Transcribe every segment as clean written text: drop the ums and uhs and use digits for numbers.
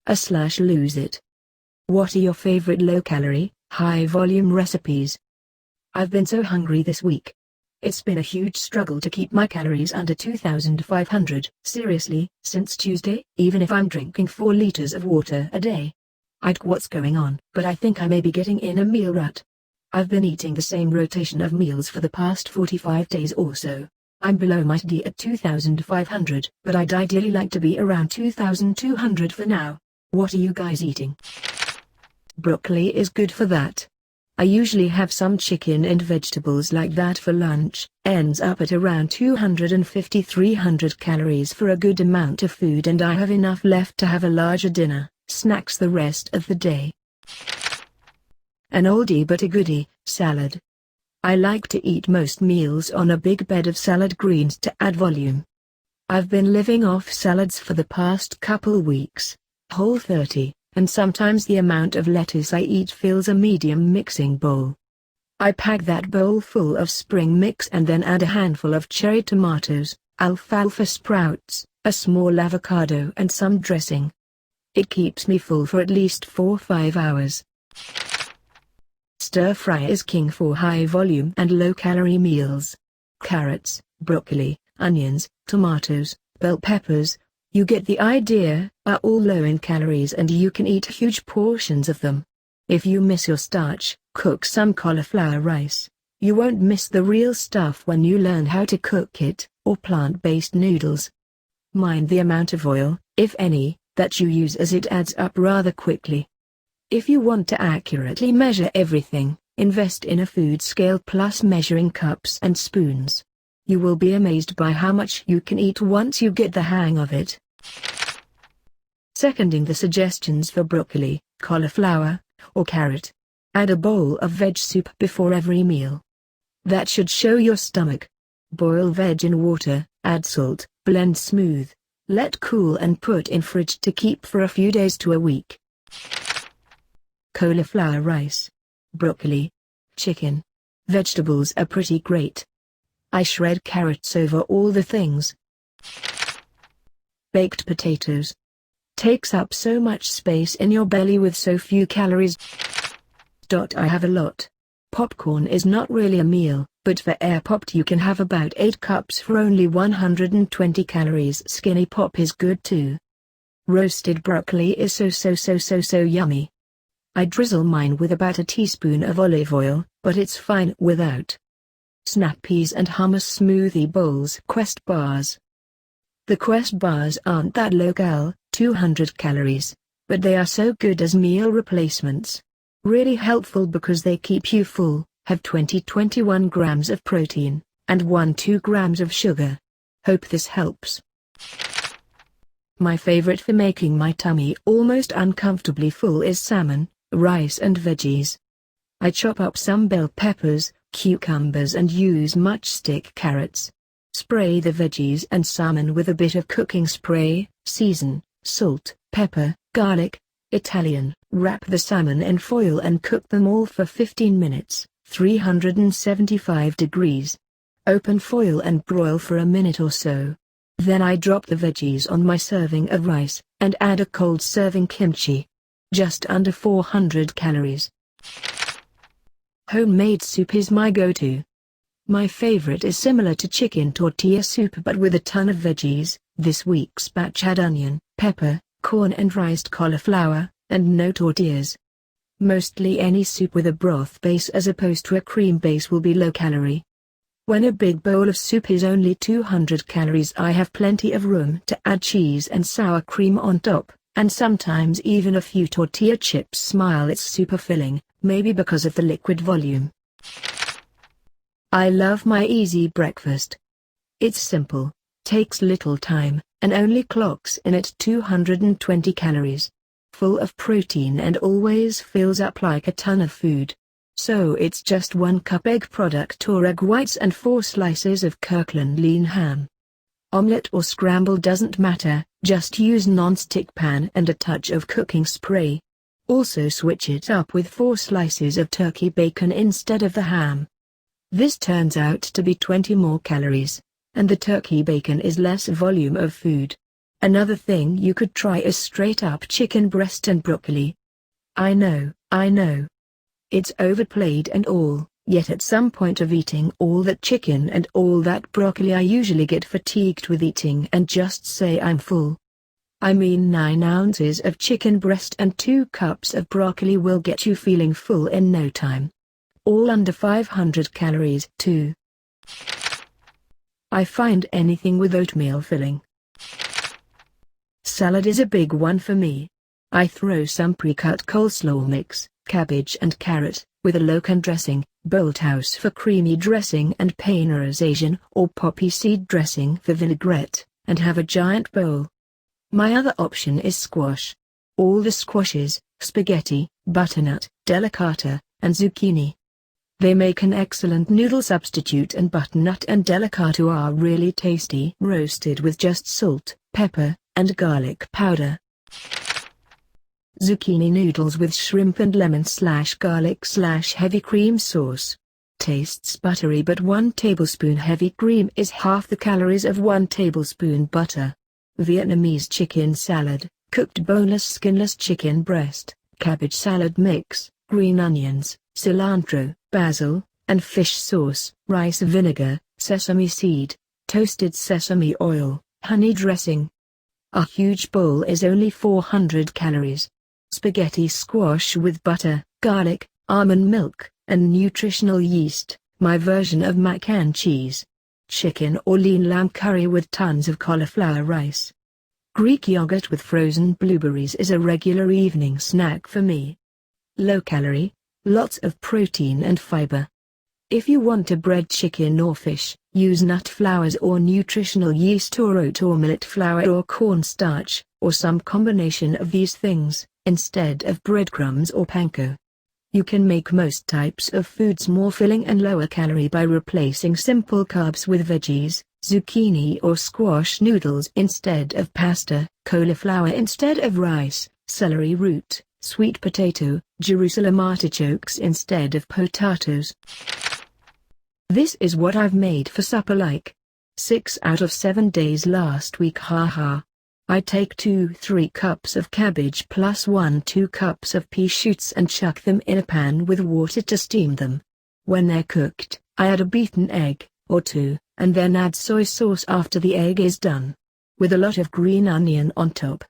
loseit. What are your favorite low-calorie, high-volume recipes? I've been so hungry this week. It's been a huge struggle to keep my calories under 2,500. Seriously, since Tuesday, even if I'm drinking 4 liters of water a day. What's going on? But I think I may be getting in a meal rut. I've been eating the same rotation of meals for the past 45 days or so. I'm below my TD at 2,500, but I'd ideally like to be around 2,200 for now. What are you guys eating? Broccoli is good for that. I usually have some chicken and vegetables like that for lunch, ends up at around 250-300 calories for a good amount of food, and I have enough left to have a larger dinner, snacks the rest of the day. An oldie but a goodie, salad. I like to eat most meals on a big bed of salad greens to add volume. I've been living off salads for the past couple weeks, Whole30, and sometimes the amount of lettuce I eat fills a medium mixing bowl. I pack that bowl full of spring mix and then add a handful of cherry tomatoes, alfalfa sprouts, a small avocado and some dressing. It keeps me full for at least 4-5 hours. Stir fry is king for high-volume and low-calorie meals. Carrots, broccoli, onions, tomatoes, bell peppers, you get the idea, are all low in calories and you can eat huge portions of them. If you miss your starch, cook some cauliflower rice. You won't miss the real stuff when you learn how to cook it, or plant-based noodles. Mind the amount of oil, if any, that you use, as it adds up rather quickly. If you want to accurately measure everything, invest in a food scale plus measuring cups and spoons. You will be amazed by how much you can eat once you get the hang of it. Seconding the suggestions for broccoli, cauliflower, or carrot. Add a bowl of veg soup before every meal. That should show your stomach. Boil veg in water, add salt, blend smooth, let cool and put in fridge to keep for a few days to a week. Cauliflower rice, broccoli, chicken, vegetables are pretty great. I shred carrots over all the things. Baked potatoes. Takes up so much space in your belly with so few calories. I have a lot. Popcorn is not really a meal, but for air popped you can have about 8 cups for only 120 calories. Skinny pop is good too. Roasted broccoli is so yummy. I drizzle mine with about a teaspoon of olive oil, but it's fine without. Snap peas and hummus smoothie bowls. Quest bars. The Quest bars aren't that low-cal, 200 calories, but they are so good as meal replacements. Really helpful because they keep you full, have 20-21 grams of protein, and 1-2 grams of sugar. Hope this helps. My favorite for making my tummy almost uncomfortably full is salmon, rice and veggies. I chop up some bell peppers, cucumbers and use matchstick carrots. Spray the veggies and salmon with a bit of cooking spray, season, salt, pepper, garlic, Italian. Wrap the salmon in foil and cook them all for 15 minutes, 375 degrees. Open foil and broil for a minute or so. Then I drop the veggies on my serving of rice, and add a cold serving kimchi. Just under 400 calories. Homemade soup is my go-to. My favorite is similar to chicken tortilla soup but with a ton of veggies. This week's batch had onion, pepper, corn and riced cauliflower, and no tortillas. Mostly any soup with a broth base as opposed to a cream base will be low calorie. When a big bowl of soup is only 200 calories, I have plenty of room to add cheese and sour cream on top, and sometimes even a few tortilla chips. Smile, it's super filling, maybe because of the liquid volume. I love my easy breakfast. It's simple, takes little time, and only clocks in at 220 calories. Full of protein and always fills up like a ton of food. So it's just 1 cup egg product or egg whites and 4 slices of Kirkland lean ham. Omelette or scramble doesn't matter, just use non-stick pan and a touch of cooking spray. Also switch it up with 4 slices of turkey bacon instead of the ham. This turns out to be 20 more calories, and the turkey bacon is less volume of food. Another thing you could try is straight up chicken breast and broccoli. I know. It's overplayed and all, yet at some point of eating all that chicken and all that broccoli I usually get fatigued with eating and just say I'm full. I mean 9 ounces of chicken breast and 2 cups of broccoli will get you feeling full in no time. All under 500 calories too. I find anything with oatmeal filling. Salad is a big one for me. I throw some pre-cut coleslaw mix, cabbage and carrot, with a locan dressing, Bolthouse for creamy dressing and Payne's Asian or poppy seed dressing for vinaigrette, and have a giant bowl. My other option is squash. All the squashes, spaghetti, butternut, delicata, and zucchini. They make an excellent noodle substitute, and butternut and delicata are really tasty roasted with just salt, pepper, and garlic powder. Zucchini noodles with shrimp and lemon/garlic/heavy cream sauce. Tastes buttery, but 1 tablespoon heavy cream is half the calories of 1 tablespoon butter. Vietnamese chicken salad, cooked boneless skinless chicken breast, cabbage salad mix, green onions, cilantro, basil, and fish sauce, rice vinegar, sesame seed, toasted sesame oil, honey dressing. A huge bowl is only 400 calories. Spaghetti squash with butter, garlic, almond milk, and nutritional yeast, my version of mac and cheese. Chicken or lean lamb curry with tons of cauliflower rice. Greek yogurt with frozen blueberries is a regular evening snack for me. Low calorie, lots of protein and fiber. If you want to bread chicken or fish, use nut flours or nutritional yeast or oat or millet flour or cornstarch, or some combination of these things, instead of breadcrumbs or panko. You can make most types of foods more filling and lower calorie by replacing simple carbs with veggies, zucchini or squash noodles instead of pasta, cauliflower instead of rice, celery root, sweet potato, Jerusalem artichokes instead of potatoes. This is what I've made for supper like 6 out of 7 days last week, haha. I take 2-3 cups of cabbage plus 1-2 cups of pea shoots and chuck them in a pan with water to steam them. When they're cooked, I add a beaten egg, or 2, and then add soy sauce after the egg is done. With a lot of green onion on top.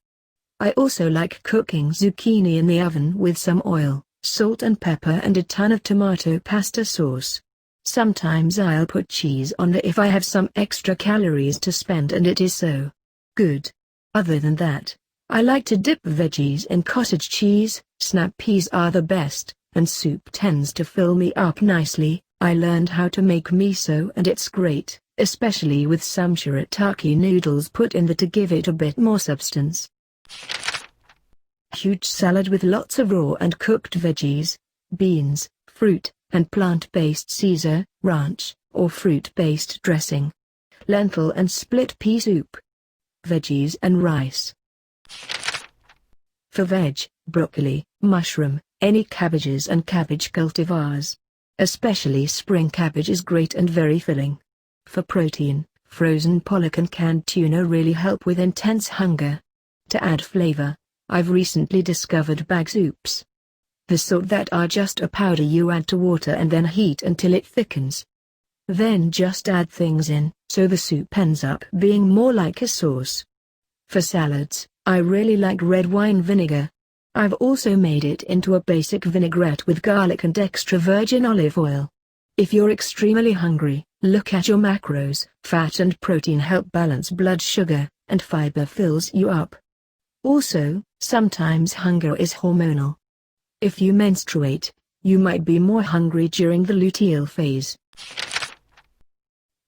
I also like cooking zucchini in the oven with some oil, salt and pepper and a ton of tomato pasta sauce. Sometimes I'll put cheese on it if I have some extra calories to spend and it is so good. Other than that, I like to dip veggies in cottage cheese. Snap peas are the best, and soup tends to fill me up nicely. I learned how to make miso and it's great, especially with some shirataki noodles put in there to give it a bit more substance. Huge salad with lots of raw and cooked veggies, beans, fruit, and plant-based Caesar, ranch, or fruit-based dressing. Lentil and split pea soup. Veggies and rice. For veg, broccoli, mushroom, any cabbages and cabbage cultivars. Especially spring cabbage is great and very filling. For protein, frozen pollock and canned tuna really help with intense hunger. To add flavor, I've recently discovered bag soups. The sort that are just a powder you add to water and then heat until it thickens. Then just add things in, so the soup ends up being more like a sauce. For salads, I really like red wine vinegar. I've also made it into a basic vinaigrette with garlic and extra virgin olive oil. If you're extremely hungry, look at your macros. Fat and protein help balance blood sugar, and fiber fills you up. Also, sometimes hunger is hormonal. If you menstruate, you might be more hungry during the luteal phase.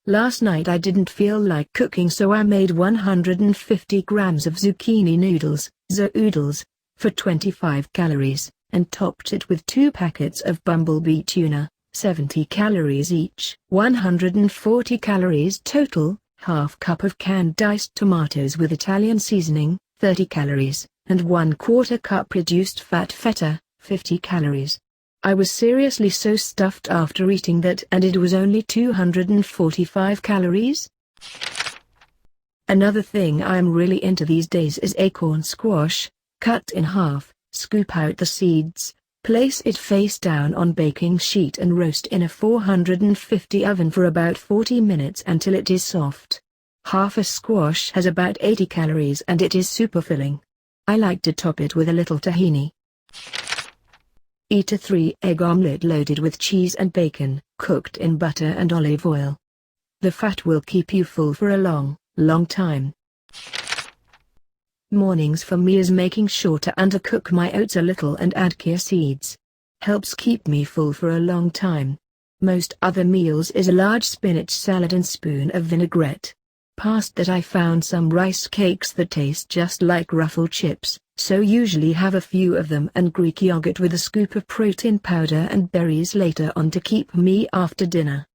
Last night I didn't feel like cooking, so I made 150 grams of zucchini noodles, zoodles, for 25 calories, and topped it with 2 packets of bumblebee tuna, 70 calories each, 140 calories total, half cup of canned diced tomatoes with Italian seasoning, 30 calories, and 1/4 cup reduced fat feta, 50 calories. I was seriously so stuffed after eating that, and it was only 245 calories? Another thing I am really into these days is acorn squash. Cut in half, scoop out the seeds, place it face down on baking sheet and roast in a 450 oven for about 40 minutes until it is soft. Half a squash has about 80 calories and it is super filling. I like to top it with a little tahini. Eat a 3-egg omelette loaded with cheese and bacon, cooked in butter and olive oil. The fat will keep you full for a long time. Mornings for me is making sure to undercook my oats a little and add chia seeds. Helps keep me full for a long time. Most other meals is a large spinach salad and spoon of vinaigrette. Past that I found some rice cakes that taste just like Ruffle chips, so usually have a few of them and Greek yogurt with a scoop of protein powder and berries later on to keep me after dinner.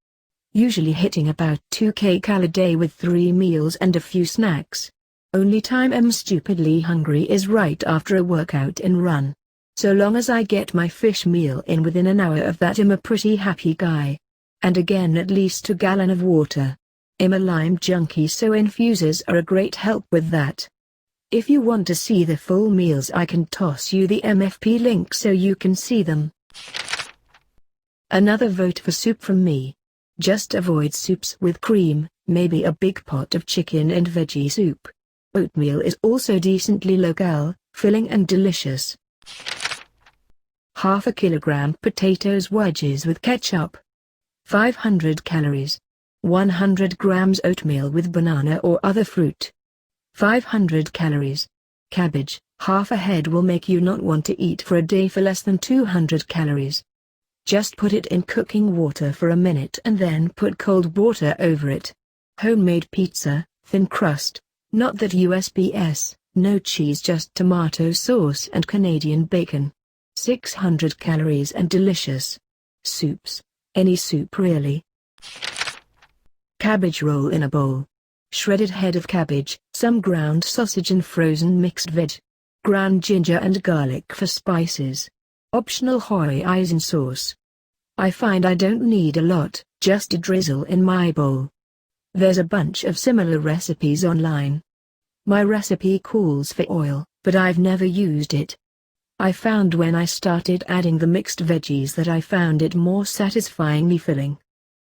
Usually hitting about 2 kcal a day with 3 meals and a few snacks. Only time I'm stupidly hungry is right after a workout and run. So long as I get my fish meal in within an hour of that, I'm a pretty happy guy. And again, at least a gallon of water. I'm a lime junkie, so infuses are a great help with that. If you want to see the full meals, I can toss you the MFP link so you can see them. Another vote for soup from me. Just avoid soups with cream, maybe a big pot of chicken and veggie soup. Oatmeal is also decently low-cal, filling and delicious. Half a kilogram potatoes wedges with ketchup. 500 calories. 100 grams oatmeal with banana or other fruit. 500 calories. Cabbage, half a head will make you not want to eat for a day for less than 200 calories. Just put it in cooking water for a minute and then put cold water over it. Homemade pizza, thin crust. Not that USPS, no cheese, just tomato sauce and Canadian bacon. 600 calories and delicious. Soups. Any soup really. Cabbage roll in a bowl. Shredded head of cabbage, some ground sausage and frozen mixed veg. Ground ginger and garlic for spices. Optional hoisin sauce. I find I don't need a lot, just a drizzle in my bowl. There's a bunch of similar recipes online. My recipe calls for oil, but I've never used it. I found when I started adding the mixed veggies that I found it more satisfyingly filling.